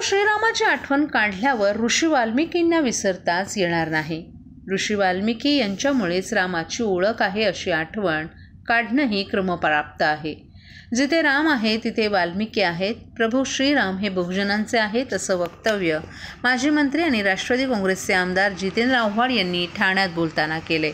श्रीरामाची आठवण काढल्यावर ऋषी वाल्मिकींना विसरताच येणार नाही. ऋषी वाल्मिकी यांच्यामुळेच रामाची ओळख आहे अशी आठवण काढणंही क्रमप्राप्त आहे. जिथे राम आहे तिथे वाल्मिकी आहेत. प्रभू श्रीराम हे बहुजनांचे आहेत असं वक्तव्य माजी मंत्री आणि राष्ट्रवादी काँग्रेसचे आमदार जितेंद्र आव्हाड यांनी ठाण्यात बोलताना केले.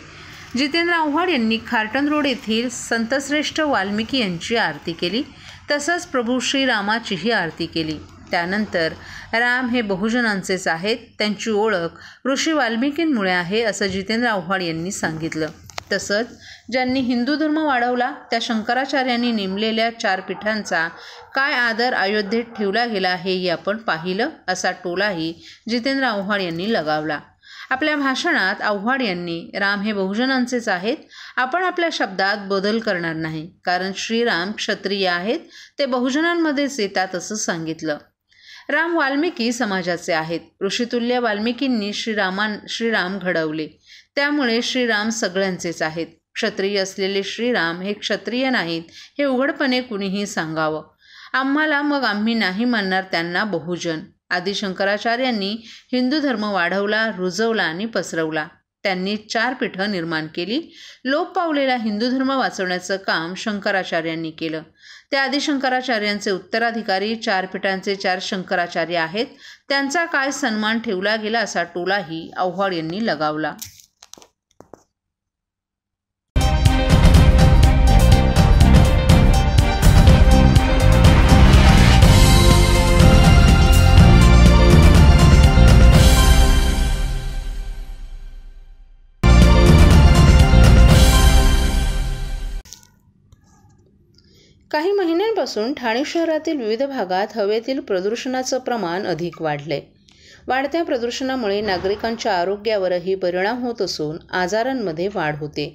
जितेंद्र आव्हाड यांनी खार्टन रोड येथील संतश्रेष्ठ वाल्मिकी यांची आरती केली. तसंच प्रभू श्रीरामाचीही आरती केली. त्यानंतर राम हे बहुजनांचेच आहेत, त्यांची ओळख ऋषी वाल्मिकींमुळे आहे असं जितेंद्र आव्हाड यांनी सांगितलं. तसंच ज्यांनी हिंदू धर्म वाढवला त्या शंकराचार्यांनी नेमलेल्या 4 पीठांचा काय आदर अयोध्येत ठेवला गेला हेही आपण पाहिलं असा टोलाही जितेंद्र आव्हाड यांनी लगावला. आपल्या भाषणात आव्हाड यांनी राम हे बहुजनांचेच आहेत, आपण आपल्या शब्दात बदल करणार नाही, कारण श्रीराम क्षत्रिय आहेत, ते बहुजनांमध्येच येतात असं सांगितलं. राम वाल्मिकी समाजाचे आहेत. ऋषितुल्य वाल्मिकींनी श्रीराम घडवले, त्यामुळे श्रीराम सगळ्यांचेच आहेत. क्षत्रिय असलेले श्रीराम हे क्षत्रिय नाहीत हे उघडपणे कुणीही सांगावं. आम्हाला मग आम्ही नाही म्हणणार त्यांना बहुजन. आदी शंकराचार्यांनी हिंदू धर्म वाढवला, रुजवला आणि पसरवला. त्यांनी 4 पीठं निर्माण केली. लोप पावलेला हिंदू धर्म वाचवण्याचं काम शंकराचार्यांनी केलं. त्या आदी शंकराचार्यांचे उत्तराधिकारी 4 पीठांचे 4 शंकराचार्य आहेत. त्यांचा काय सन्मान ठेवला गेला असा टोलाही आव्हाड यांनी लगावला. काही महिन्यांपासून ठाणे शहरातील विविध भागात हवेतील प्रदूषणाचं प्रमाण अधिक वाढलंय. वाढत्या प्रदूषणामुळे नागरिकांच्या आरोग्यावरही परिणाम होत असून आजारांमध्ये वाढ होते.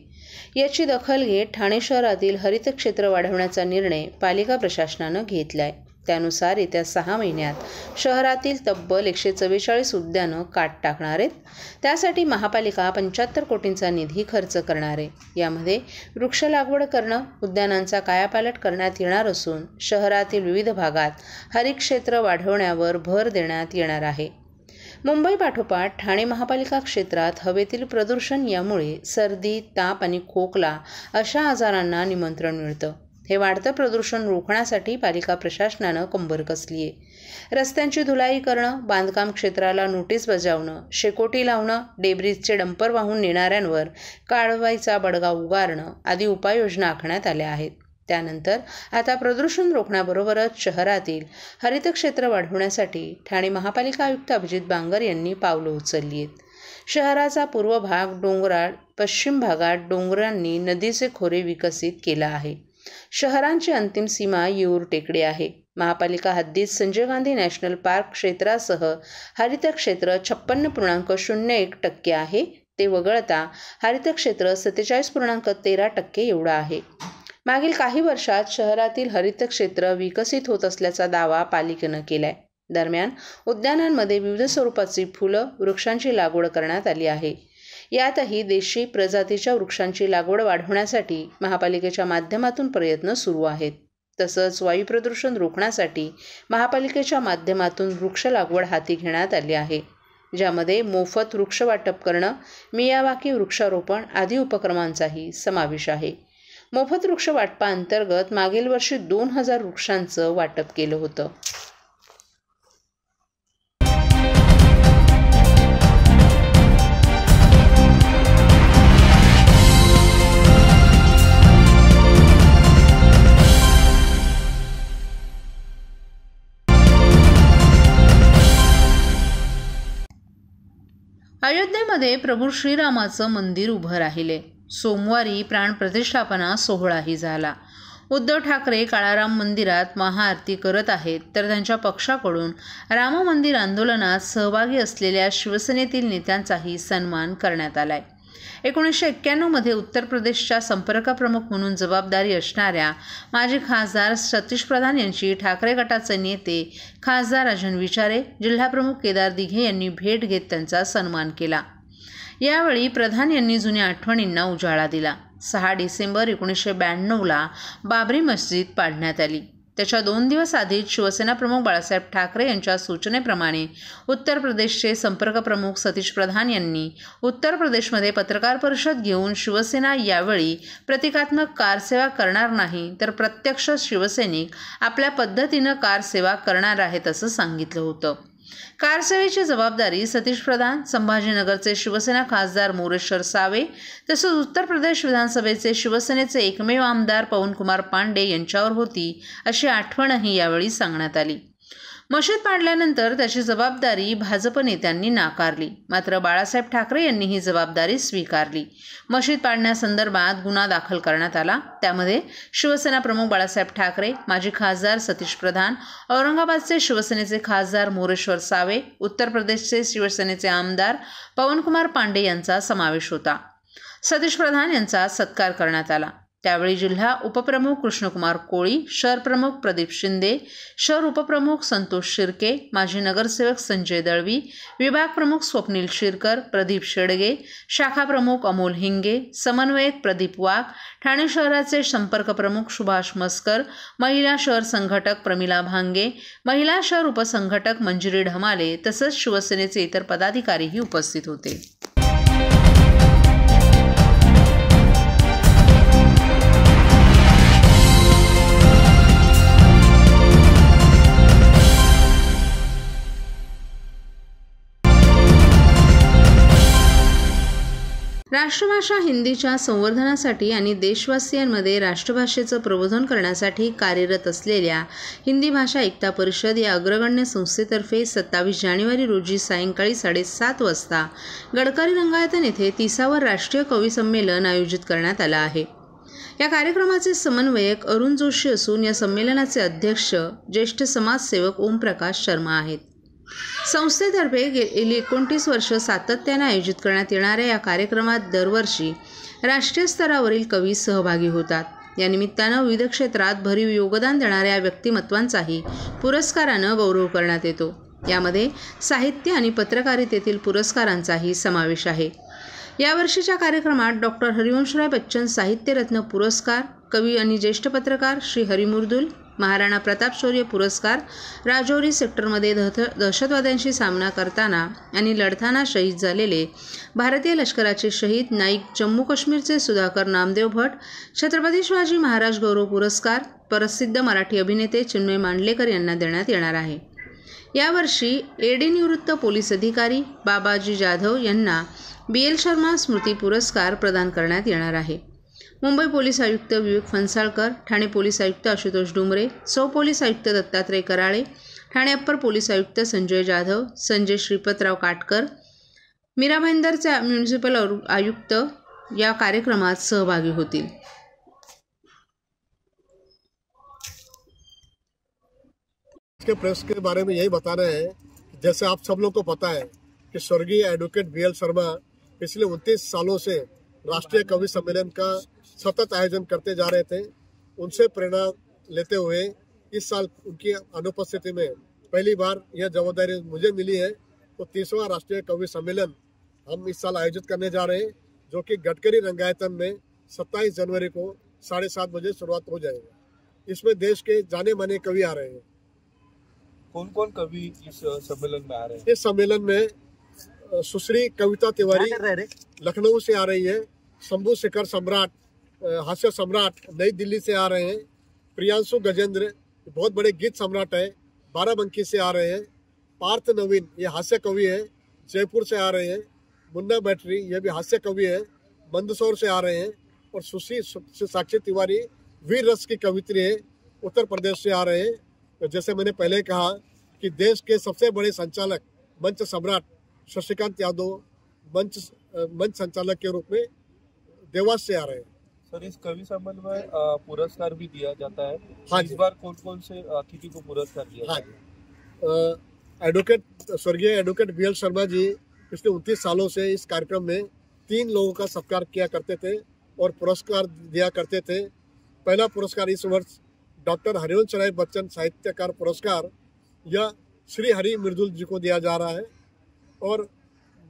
याची दखल घेत ठाणे शहरातील हरित क्षेत्र वाढवण्याचा निर्णय पालिका प्रशासनानं घेतलाय. त्यानुसार येत्या 6 महिन्यात शहरातील तब्बल 144 उद्यानं काट टाकणार आहेत. त्यासाठी महापालिका 75 कोटींचा निधी खर्च करणार आहे. यामध्ये वृक्ष लागवड करणं, उद्यानांचा कायापालट करण्यात येणार असून शहरातील विविध भागात हरित क्षेत्र वाढवण्यावर भर देण्यात येणार आहे. मुंबई पाठोपाठ ठाणे महापालिका क्षेत्रात हवेतील प्रदूषण यामुळे सर्दी, ताप आणि खोकला अशा आजारांना निमंत्रण मिळतं. हे वाढतं प्रदूषण रोखण्यासाठी पालिका प्रशासनानं कंबर कसली आहे. रस्त्यांची धुलाई करणं, बांधकाम क्षेत्राला नोटीस बजावणं, शेकोटी लावणं, डेब्रिजचे डंपर वाहून नेणाऱ्यांवर कारवाईचा बडगा उगारणं आदी उपाययोजना आखण्यात आल्या आहेत. त्यानंतर आता प्रदूषण रोखण्याबरोबरच शहरातील हरित क्षेत्र वाढवण्यासाठी ठाणे महापालिका आयुक्त अभिजित बांगर यांनी पावलं उचलली आहेत. शहराचा पूर्व भाग डोंगराळ, पश्चिम भागात डोंगरांनी नदीचे खोरे विकसित केला आहे. शहरांची अंतिम सीमा येऊर टेकडी आहे. महापालिका हद्दीत संजय गांधी नॅशनल पार्क क्षेत्रासह हरित क्षेत्र 56.01% आहे. ते वगळता हरित क्षेत्र 47.13% एवढं आहे. मागील काही वर्षात शहरातील हरित क्षेत्र विकसित होत असल्याचा दावा पालिकेनं केलाय. दरम्यान उद्यानांमध्ये विविध स्वरूपाची फुलं, वृक्षांची लागवड करण्यात आली आहे. यातही देशी प्रजातीच्या वृक्षांची लागवड वाढवण्यासाठी महापालिकेच्या माध्यमातून प्रयत्न सुरू आहेत. तसंच वायू प्रदूषण रोखण्यासाठी महापालिकेच्या माध्यमातून वृक्ष लागवड हाती घेण्यात आली आहे, ज्यामध्ये मोफत वृक्ष वाटप करणं, मियावाकी वृक्षारोपण आदी उपक्रमांचाही समावेश आहे. मोफत वृक्ष वाटपाअंतर्गत मागील वर्षी 2000 वृक्षांचं वाटप केलं होतं. अयोध्येमध्ये प्रभू श्रीरामाचं मंदिर उभं राहिले. सोमवारी प्राणप्रतिष्ठापना सोहळाही झाला. उद्धव ठाकरे काळाराम मंदिरात महाआरती करत आहेत, तर त्यांच्या पक्षाकडून राम मंदिर आंदोलनात सहभागी असलेल्या शिवसेनेतील नेत्यांचाही सन्मान करण्यात आलाय. 1991 उत्तर प्रदेशच्या संपर्क प्रमुख म्हणून जबाबदारी असणाऱ्या माजी खासदार सतीश प्रधान यांची ठाकरे गटाचे नेते खासदार राजन विचारे, जिल्हाप्रमुख केदार दिघे यांनी भेट घेत त्यांचा सन्मान केला. यावेळी प्रधान यांनी जुन्या आठवणींना उजाळा दिला. 6 डिसेंबर 1992ला बाबरी मस्जिद पाडण्यात आली. त्याच्या 2 दिवस आधीच शिवसेना प्रमुख बाळासाहेब ठाकरे यांच्या सूचनेप्रमाणे उत्तर प्रदेशचे संपर्क प्रमुख सतीश प्रधान यांनी उत्तर प्रदेशमध्ये पत्रकार परिषद घेऊन शिवसेना यावेळी प्रतिकात्मक कारसेवा करणार नाही तर प्रत्यक्ष शिवसैनिक आपल्या पद्धतीनं कारसेवा करणार आहेत असं सांगितलं होतं. कारसेवेची जबाबदारी सतीश प्रधान, संभाजीनगरचे शिवसेना खासदार मोरेश्वर सावे तसंच उत्तर प्रदेश विधानसभेचे शिवसेनेचे एकमेव आमदार पवनकुमार पांडे यांच्यावर होती अशी आठवणही यावेळी सांगण्यात आली. मशीद पाडल्यानंतर त्याची जबाबदारी भाजप नेत्यांनी नाकारली. मात्र बाळासाहेब ठाकरे यांनी ही जबाबदारी स्वीकारली. मशीद पाडण्यासंदर्भात गुन्हा दाखल करण्यात आला. त्यामध्ये शिवसेना प्रमुख बाळासाहेब ठाकरे, माजी खासदार सतीश प्रधान, औरंगाबादचे शिवसेनेचे खासदार मोरेश्वर सावे, उत्तर प्रदेशचे शिवसेनेचे आमदार पवनकुमार पांडे यांचा समावेश होता. सतीश प्रधान यांचा सत्कार करण्यात आला. त्यावेळी जिल्हा उपप्रमुख कृष्णकुमार कोळी, शहर प्रमुख प्रदीप शिंदे, शहर उपप्रमुख संतोष शिर्के, माजी नगरसेवक संजय दळवी, विभाग प्रमुख स्वप्नील शिरकर, प्रदीप शेडगे, शाखा प्रमुख अमोल हिंगे, समन्वयक प्रदीप वाघ, ठाणे शहराचे संपर्क प्रमुख सुभाष मस्कर, महिला शहर संघटक प्रमिला भांगे, महिला शहर उपसंघटक मंजिरी ढमाले तसंच शिवसेनेचे इतर पदाधिकारीही उपस्थित होते. राष्ट्रभाषा हिंदीच्या संवर्धनासाठी आणि देशवासियांमध्ये राष्ट्रभाषेचं प्रबोधन करण्यासाठी कार्यरत असलेल्या हिंदी भाषा एकता परिषद या अग्रगण्य संस्थेतर्फे 27 जानेवारी रोजी सायंकाळी 7:30 वाजता गडकरी रंगायतन येथे 30वे राष्ट्रीय कवी संमेलन आयोजित करण्यात आलं आहे. या कार्यक्रमाचे समन्वयक अरुण जोशी असून या संमेलनाचे अध्यक्ष ज्येष्ठ समाजसेवक ओमप्रकाश शर्मा आहेत. संस्थेतर्फे गेली 29 वर्ष सातत्याने आयोजित करण्यात येणाऱ्या या कार्यक्रमात दरवर्षी राष्ट्रीय स्तरावरील कवी सहभागी होतात. या निमित्तानं विविध क्षेत्रात भरीव योगदान देणाऱ्या व्यक्तिमत्वांचाही पुरस्कारानं गौरव करण्यात येतो. यामध्ये साहित्य आणि पत्रकारितेतील पुरस्कारांचाही समावेश आहे. यावर्षीच्या कार्यक्रमात डॉक्टर हरिवंशराय बच्चन साहित्यरत्न पुरस्कार, कवी आणि ज्येष्ठ पत्रकार श्री हरिमुर्दुल, महाराणा प्रताप शौर्य पुरस्कार, राजौरी सेक्टरमध्ये दहशतवाद्यांशी सामना करताना आणि लढताना शहीद झालेले भारतीय लष्कराचे शहीद नाईक जम्मू काश्मीरचे सुधाकर नामदेव भट, छत्रपती शिवाजी महाराज गौरव पुरस्कार प्रसिद्ध मराठी अभिनेते चिन्मय मांडलेकर यांना देण्यात येणार आहे. यावर्षी एडी निवृत्त पोलीस अधिकारी बाबाजी जाधव यांना BL शर्मा स्मृती पुरस्कार प्रदान करण्यात येणार आहे. मुंबई पोलीस आयुक्त विवेक फणसाळकर, ठाणे पोलीस आयुक्त आशुतोष डुमरे, सौ पोलीस आयुक्त दत्तात्रय कराळे, ठाणे अप्पर पोलीस आयुक्त संजय जाधव, संजय श्रीपतराव काटकर, मीरा भाईंदरचे म्युनिसिपल आयुक्त या कार्यक्रमात सहभागी होतील. इसके प्रेस के बारे में यही बता रहे हैं, जैसे आप सब लोग को पता है कि स्वर्गीय एडवोकेट BL शर्मा पिछले 29 सालों से राष्ट्रीय कवि सम्मेलन का सतत आयोजन करते जा रहे थे. उनसे प्रेरणा लेते हुए इस साल उनकी अनुपस्थिति में पहली बार यह जवाबदारी मुझे मिली है. तो 30वां राष्ट्रीय कवि सम्मेलन हम इस साल आयोजित करने जा रहे हैं, जो कि गडकरी रंगायतन में 27 जनवरी को 7:30 बजे शुरुआत हो जाएगा. इसमें देश के जाने माने कवि आ रहे हैं. कौन कौन कवि इस सम्मेलन में आ रहे हैं? इस सम्मेलन में सुश्री कविता तिवारी लखनऊ से आ रही है, शंभू शेखर सम्राट हास्य सम्राट नई दिल्ली से आ रहे हैं, प्रियांशु गजेंद्र बहुत बड़े गीत सम्राट है बाराबंकी से आ रहे हैं, पार्थ नवीन ये हास्य कवि है जयपुर से आ रहे हैं, मुन्ना बैटरी ये भी हास्य कवि है मंदसौर से आ रहे हैं, और सुश्री साक्षी तिवारी वीर रस की कवित्री है उत्तर प्रदेश से आ रहे हैं. जैसे मैंने पहले कहा कि देश के सबसे बड़े संचालक मंच सम्राट शशिकांत यादव मंच संचालक के रूप में देवास से आ रहे हैं. सर, इस कवि सम्मेलन में पुरस्कार भी दिया जाता है. हाँ, इस बार कौन कौन से अतिथि को पुरस्कार दिया? हाँ, स्वर्गीय एडवोकेट BL शर्मा जी पिछले 29 सालों से इस कार्यक्रम में 3 लोगों का सत्कार किया करते थे और पुरस्कार दिया करते थे. पहला पुरस्कार इस वर्ष डॉक्टर हरिवंशराय बच्चन साहित्यकार पुरस्कार यह श्री हरि मृदुल जी को दिया जा रहा है, और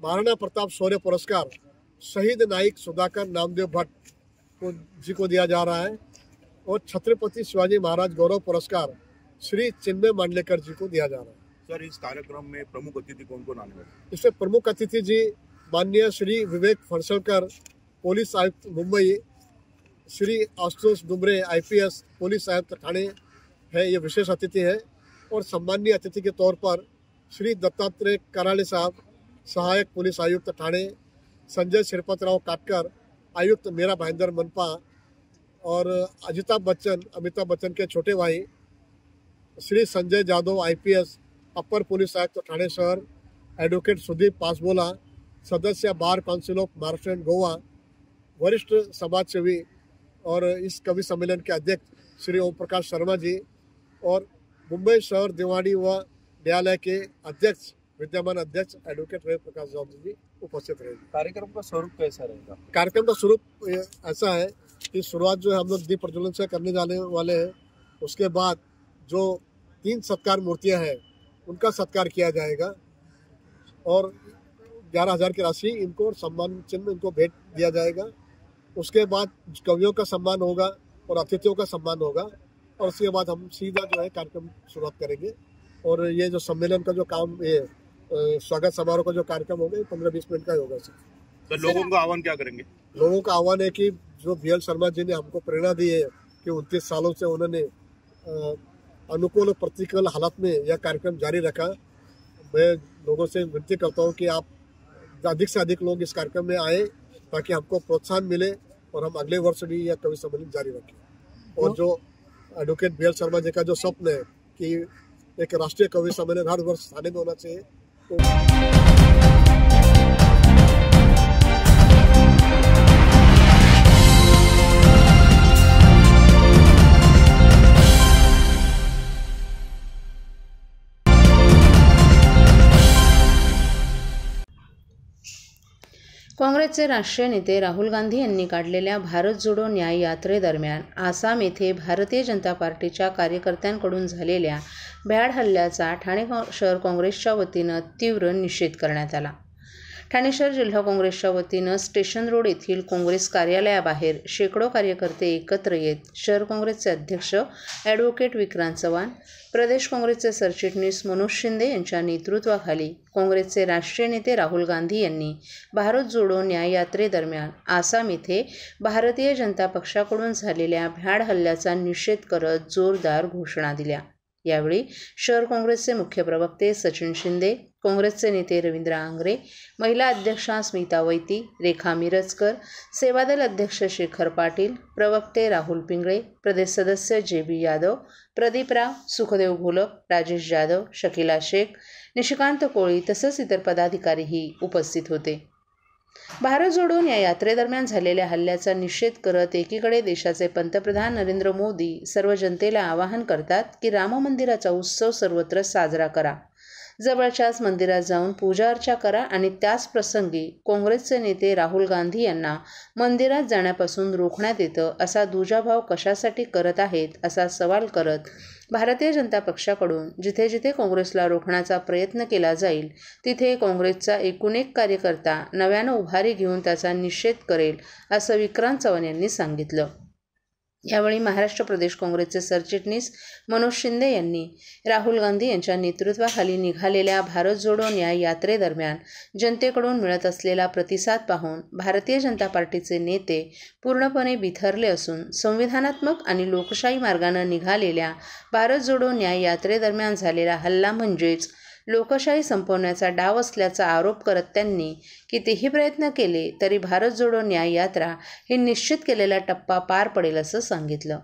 महाराणा प्रताप शौर्य पुरस्कार शहीद नाइक सुधाकर नामदेव भट्ट जी को दिया जा रहा है. और छत्रपति शिवाजी महाराज गौरव पुरस्कार श्री चिन्मय मांडलेकर जी को दिया जा रहा है। सर, इस कार्यक्रम में प्रमुख अतिथि कौन कौन आने वाले? इसमें प्रमुख अतिथि जी माननीय श्री विवेक फणसलकर, पुलिस आयुक्त मुंबई, श्री आशुतोष डुमरे IPS पुलिस आयुक्त ठाणे है, ये विशेष अतिथि है। और सम्मानीय अतिथि के तौर पर श्री दत्तात्रेय कराळे साहब, सहायक पुलिस आयुक्त ठाणे, संजय श्रीपतराव काटकर, आयुक्त मेरा भाईंदर मनपा, और अमिताभ बच्चन के छोटे भाई श्री संजय जाधव IPS अपर पुलिस आयुक्त ठाणे शहर, एडवोकेट सुदीप पासबोला, सदस्य bar council of Maharashtra end Goa, वरिष्ठ समाजसेवी, और इस कवि सम्मेलन के अध्यक्ष श्री ओम प्रकाश शर्मा जी, और मुंबई शहर दिवाणी व न्यायालय के अध्यक्ष, विद्यमान अध्यक्ष एडवोकेट रवि प्रकाश चौधरी जी उपस्थित रहेंगे। कार्यक्रम का स्वरूप कैसा रहेगा? कार्यक्रम का स्वरूप ऐसा है कि शुरुआत जो है हम लोग दीप प्रज्वलन से करने जाने वाले हैं। उसके बाद जो 3 सत्कार मूर्तियां हैं उनका सत्कार किया जाएगा, और 11,000 की राशि इनको और सम्मान चिन्ह इनको भेंट दिया जाएगा। उसके बाद कवियों का सम्मान होगा और अतिथियों का सम्मान होगा, और उसके बाद हम सीधा जो है कार्यक्रम शुरुआत करेंगे। और ये जो सम्मेलन का जो काम, ये स्वागत समारोह का जो कार्यक्रम होगा, 15-20 मिनट का ही होगा। तो लोगों का आह्वान क्या करेंगे? लोगों का आह्वान है कि जो BL शर्मा जी ने हमको प्रेरणा दी है कि 29 सालों से उन्होंने अनुकूल और प्रतिकूल हालात में यह कार्यक्रम जारी रखा। मैं लोगों से विनती करता हूं कि आप अधिक से अधिक लोग इस कार्यक्रम में आए, ताकि हमको प्रोत्साहन मिले और हम अगले वर्ष भी यह कवि सम्मेलन जारी रखें। और जो एडवोकेट BL शर्मा जी का जो स्वप्न है कि एक राष्ट्रीय कवि सम्मेलन हर वर्ष थाने में होना चाहिए, तो काँग्रेसचे राष्ट्रीय नेते राहुल गांधी यांनी काढलेल्या भारत जोडो न्याय यात्रेदरम्यान आसाम येथे भारतीय जनता पार्टीच्या कार्यकर्त्यांकडून झालेल्या भ्याड हल्ल्याचा ठाणे शहर काँग्रेसच्या वतीनं तीव्र निषेध करण्यात आला। ठाणे शहर जिल्हा काँग्रेसच्या वतीनं स्टेशन रोड येथील काँग्रेस कार्यालयाबाहेर शेकडो कार्यकर्ते एकत्र येत शहर काँग्रेसचे अध्यक्ष ॲडव्होकेट विक्रांत चव्हाण, प्रदेश काँग्रेसचे सरचिटणीस मनोज शिंदे यांच्या नेतृत्वाखाली काँग्रेसचे राष्ट्रीय नेते राहुल गांधी यांनी भारत जोडो न्याय यात्रेदरम्यान आसाम येथे भारतीय जनता पक्षाकडून झालेल्या भ्याड हल्ल्याचा निषेध करत जोरदार घोषणा दिल्या। यावेळी शहर काँग्रेसचे मुख्य प्रवक्ते सचिन शिंदे, काँग्रेसचे नेते रवींद्र आंग्रे, महिला अध्यक्षा स्मिता वैती, रेखा मिरजकर, सेवादल अध्यक्ष शेखर पाटील, प्रवक्ते राहुल पिंगळे, प्रदेश सदस्य JB यादव, प्रदीप राव, सुखदेव घोलप, राजेश जाधव, शकीला शेख, निशिकांत कोळी तसंच इतर पदाधिकारीही उपस्थित होते। भारत जोडून या यात्रेदरम्यान झालेल्या हल्ल्याचा निषेध करत एकीकडे देशाचे पंतप्रधान नरेंद्र मोदी सर्व जनतेला आवाहन करतात की राम मंदिराचा उत्सव सर्वत्र साजरा करा, जवळच्याच मंदिरात जाऊन पूजा अर्चा करा, आणि त्याच प्रसंगी काँग्रेसचे नेते राहुल गांधी यांना मंदिरात जाण्यापासून रोखण्यात येतं असा दुजाभाव कशासाठी करत आहेत असा सवाल करत भारतीय जनता पक्षाकडून जिथे जिथे काँग्रेसला रोखण्याचा प्रयत्न केला जाईल तिथे काँग्रेसचा एकूण एक कार्यकर्ता नव्यानं उभारी घेऊन त्याचा निषेध करेल असं विक्रांत चव्हाण यांनी सांगितलं। यावेळी महाराष्ट्र प्रदेश काँग्रेसचे सरचिटणीस मनोज शिंदे यांनी राहुल गांधी यांच्या नेतृत्वाखाली निघालेल्या भारत जोडो न्याय यात्रेदरम्यान जनतेकडून मिळत असलेला प्रतिसाद पाहून भारतीय जनता पार्टीचे नेते पूर्णपणे बिथरले असून संविधानात्मक आणि लोकशाही मार्गाने निघालेल्या भारत जोडो न्याय यात्रेदरम्यान झालेला हल्ला म्हणजेच लोकशाही संपवण्याचा डाव असल्याचा आरोप करत त्यांनी कितीही प्रयत्न केले तरी भारत जोडो न्याय यात्रा ही निश्चित केलेला टप्पा पार पडेल असं सांगितलं।